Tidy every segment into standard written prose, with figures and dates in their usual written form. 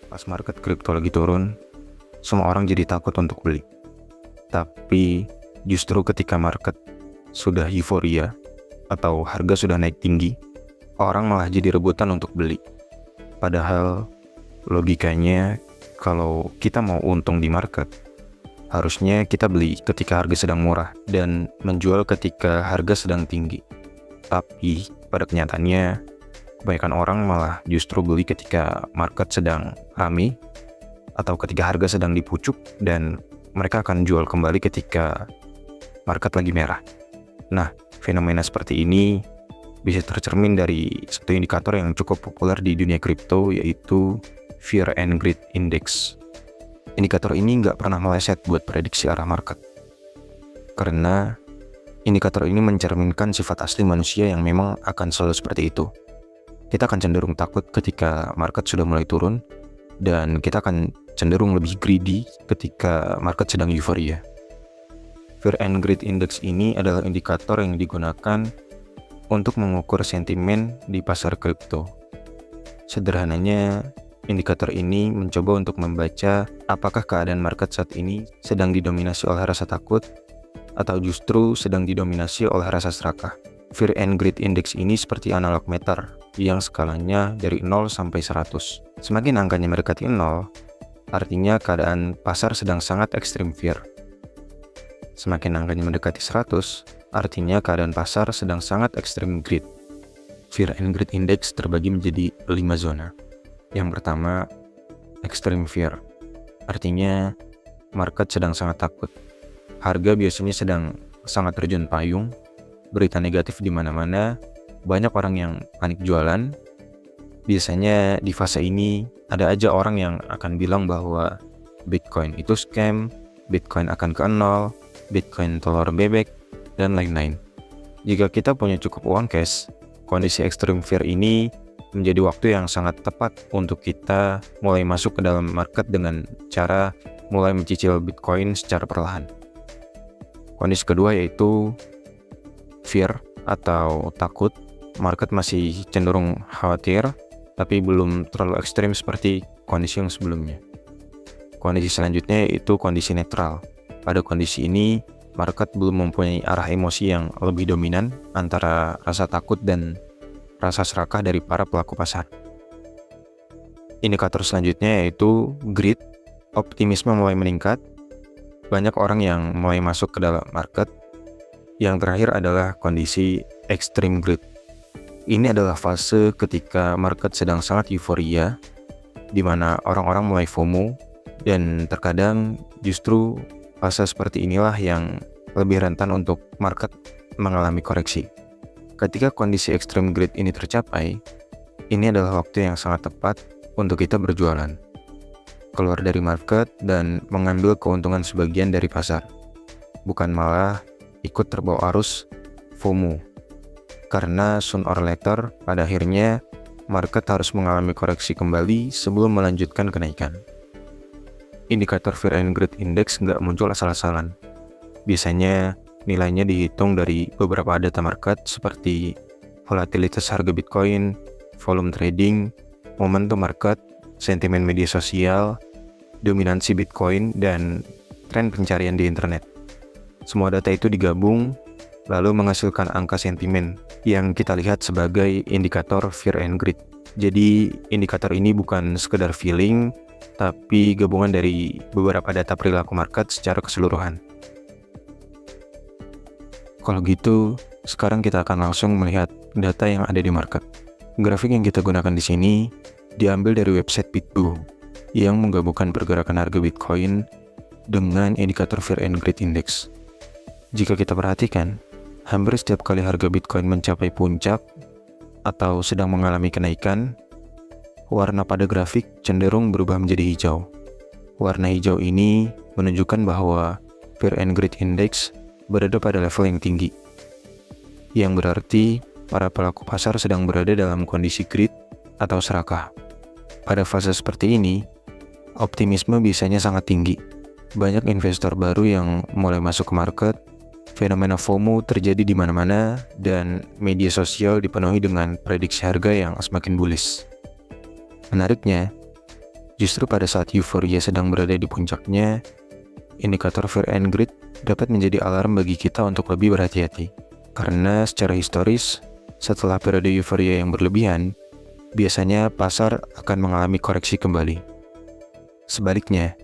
Pas market kripto lagi turun, semua orang jadi takut untuk beli. Tapi justru ketika market sudah euforia atau harga sudah naik tinggi, orang malah jadi rebutan untuk beli. Padahal logikanya kalau kita mau untung di market, harusnya kita beli ketika harga sedang murah dan menjual ketika harga sedang tinggi. Tapi pada kenyataannya, kebanyakan orang malah justru beli ketika market sedang ramai atau ketika harga sedang dipucuk, dan mereka akan jual kembali ketika market lagi merah. Nah, fenomena seperti ini bisa tercermin dari satu indikator yang cukup populer di dunia kripto, yaitu Fear and Greed Index. Indikator ini nggak pernah meleset buat prediksi arah market, karena indikator ini mencerminkan sifat asli manusia yang memang akan selalu seperti itu. Kita akan cenderung takut ketika market sudah mulai turun, dan kita akan cenderung lebih greedy ketika market sedang euforia. Fear and Greed Index ini adalah indikator yang digunakan untuk mengukur sentimen di pasar kripto. Sederhananya, indikator ini mencoba untuk membaca apakah keadaan market saat ini sedang didominasi oleh rasa takut atau justru sedang didominasi oleh rasa serakah. Fear and Greed Index ini seperti analog meter yang skalanya dari 0 sampai 100. Semakin angkanya mendekati 0, artinya keadaan pasar sedang sangat ekstrim fear. Semakin angkanya mendekati 100, artinya keadaan pasar sedang sangat ekstrim greed. Fear and Greed Index terbagi menjadi 5 zona. Yang pertama, extreme fear. Artinya market sedang sangat takut. Harga biasanya sedang sangat terjun payung, berita negatif di mana-mana, banyak orang yang panik jualan. Biasanya di fase ini ada aja orang yang akan bilang bahwa Bitcoin itu scam, Bitcoin akan ke nol, Bitcoin telur bebek, dan lain-lain. Jika kita punya cukup uang cash, kondisi extreme fear ini menjadi waktu yang sangat tepat untuk kita mulai masuk ke dalam market dengan cara mulai mencicil Bitcoin secara perlahan. Kondisi kedua yaitu fear atau takut. Market masih cenderung khawatir, tapi belum terlalu ekstrim seperti kondisi yang sebelumnya. Kondisi selanjutnya yaitu kondisi netral. Pada kondisi ini, market belum mempunyai arah emosi yang lebih dominan antara rasa takut dan rasa serakah dari para pelaku pasar. Indikator selanjutnya yaitu greed. Optimisme mulai meningkat. Banyak orang yang mulai masuk ke dalam market. Yang terakhir adalah kondisi extreme greed. Ini adalah fase ketika market sedang sangat euforia, di mana orang-orang mulai FOMO, dan terkadang justru fase seperti inilah yang lebih rentan untuk market mengalami koreksi. Ketika kondisi extreme greed ini tercapai, ini adalah waktu yang sangat tepat untuk kita berjualan, keluar dari market dan mengambil keuntungan sebagian dari pasar, bukan malah ikut terbawa arus FOMO. Karena soon or later, pada akhirnya market harus mengalami koreksi kembali sebelum melanjutkan kenaikan. Indikator Fear and Greed Index nggak muncul asal-asalan. Biasanya nilainya dihitung dari beberapa data market seperti volatilitas harga Bitcoin, volume trading, momentum market, sentimen media sosial, dominansi Bitcoin, dan tren pencarian di internet. Semua data itu digabung lalu menghasilkan angka sentimen yang kita lihat sebagai indikator Fear and Greed. Jadi indikator ini bukan sekedar feeling, tapi gabungan dari beberapa data perilaku market secara keseluruhan. Kalau gitu, sekarang kita akan langsung melihat data yang ada di market. Grafik yang kita gunakan di sini diambil dari website BitBoom yang menggabungkan pergerakan harga Bitcoin dengan indikator Fear and Greed Index. Jika kita perhatikan, hampir setiap kali harga Bitcoin mencapai puncak atau sedang mengalami kenaikan, warna pada grafik cenderung berubah menjadi hijau. Warna hijau ini menunjukkan bahwa Fear and Greed Index berada pada level yang tinggi, yang berarti para pelaku pasar sedang berada dalam kondisi greed atau serakah. Pada fase seperti ini, optimisme biasanya sangat tinggi. Banyak investor baru yang mulai masuk ke market, fenomena FOMO terjadi di mana-mana, dan media sosial dipenuhi dengan prediksi harga yang semakin bullish. Menariknya, Justru pada saat euforia sedang berada di puncaknya, indikator fear and greed dapat menjadi alarm bagi kita untuk lebih berhati-hati. Karena secara historis, setelah periode euforia yang berlebihan, biasanya pasar akan mengalami koreksi kembali. Sebaliknya,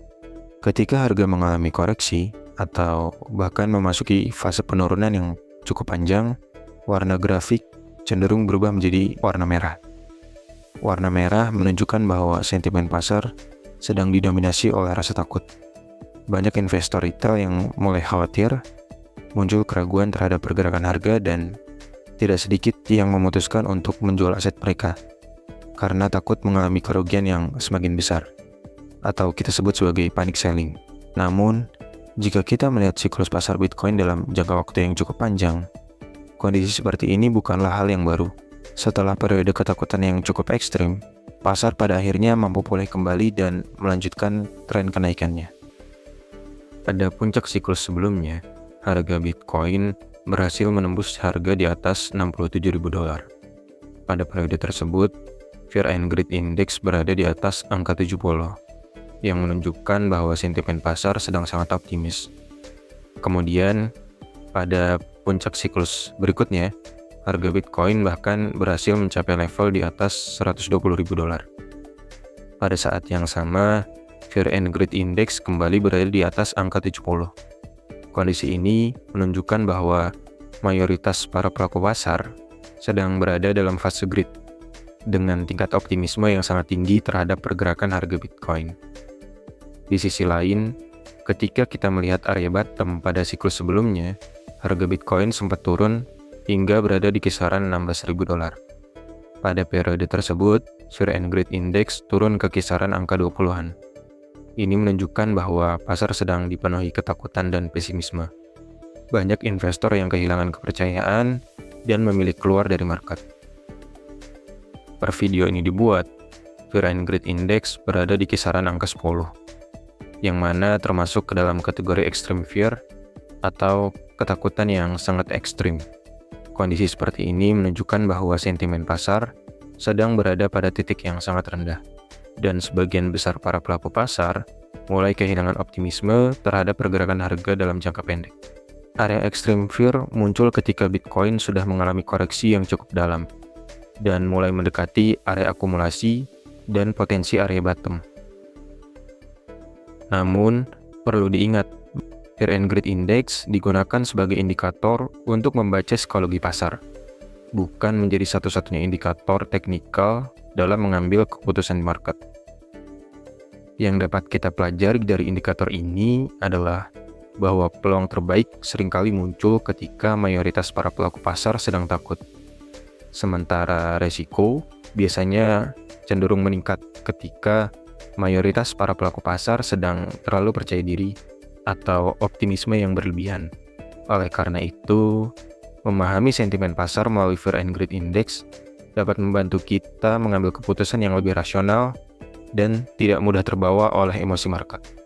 ketika harga mengalami koreksi atau bahkan memasuki fase penurunan yang cukup panjang, warna grafik cenderung berubah menjadi warna merah. Warna merah menunjukkan bahwa sentimen pasar sedang didominasi oleh rasa takut. Banyak investor retail yang mulai khawatir, muncul keraguan terhadap pergerakan harga, dan tidak sedikit yang memutuskan untuk menjual aset mereka karena takut mengalami kerugian yang semakin besar, atau kita sebut sebagai panic selling. Namun, jika kita melihat siklus pasar Bitcoin dalam jangka waktu yang cukup panjang, kondisi seperti ini bukanlah hal yang baru. Setelah periode ketakutan yang cukup ekstrim, pasar pada akhirnya mampu pulih kembali dan melanjutkan tren kenaikannya. Pada puncak siklus sebelumnya, harga Bitcoin berhasil menembus harga di atas $67.000. Pada periode tersebut, Fear and Greed Index berada di atas angka 70, yang menunjukkan bahwa sentimen pasar sedang sangat optimis. Kemudian, pada puncak siklus berikutnya, harga Bitcoin bahkan berhasil mencapai level di atas $120.000. Pada saat yang sama, Fear and Greed Index kembali berada di atas angka 70. Kondisi ini menunjukkan bahwa mayoritas para pelaku pasar sedang berada dalam fase greed, dengan tingkat optimisme yang sangat tinggi terhadap pergerakan harga Bitcoin. Di sisi lain, ketika kita melihat area bottom pada siklus sebelumnya, harga Bitcoin sempat turun hingga berada di kisaran $16.000. Pada periode tersebut, Fear and Greed Index turun ke kisaran angka 20-an. Ini menunjukkan bahwa pasar sedang dipenuhi ketakutan dan pesimisme. Banyak investor yang kehilangan kepercayaan dan memilih keluar dari market. Per video ini dibuat, Fear and Greed Index berada di kisaran angka 10, yang mana termasuk ke dalam kategori extreme fear atau ketakutan yang sangat ekstrim. Kondisi seperti ini menunjukkan bahwa sentimen pasar sedang berada pada titik yang sangat rendah, dan sebagian besar para pelaku pasar mulai kehilangan optimisme terhadap pergerakan harga dalam jangka pendek. Area extreme fear muncul ketika Bitcoin sudah mengalami koreksi yang cukup dalam dan mulai mendekati area akumulasi dan potensi area bottom. Namun, perlu diingat, Fear and Greed Index digunakan sebagai indikator untuk membaca psikologi pasar, bukan menjadi satu-satunya indikator teknikal dalam mengambil keputusan di market. Yang dapat kita pelajari dari indikator ini adalah bahwa peluang terbaik seringkali muncul ketika mayoritas para pelaku pasar sedang takut. Sementara resiko biasanya cenderung meningkat ketika mayoritas para pelaku pasar sedang terlalu percaya diri atau optimisme yang berlebihan. Oleh karena itu, memahami sentimen pasar melalui Fear and Greed Index dapat membantu kita mengambil keputusan yang lebih rasional dan tidak mudah terbawa oleh emosi market.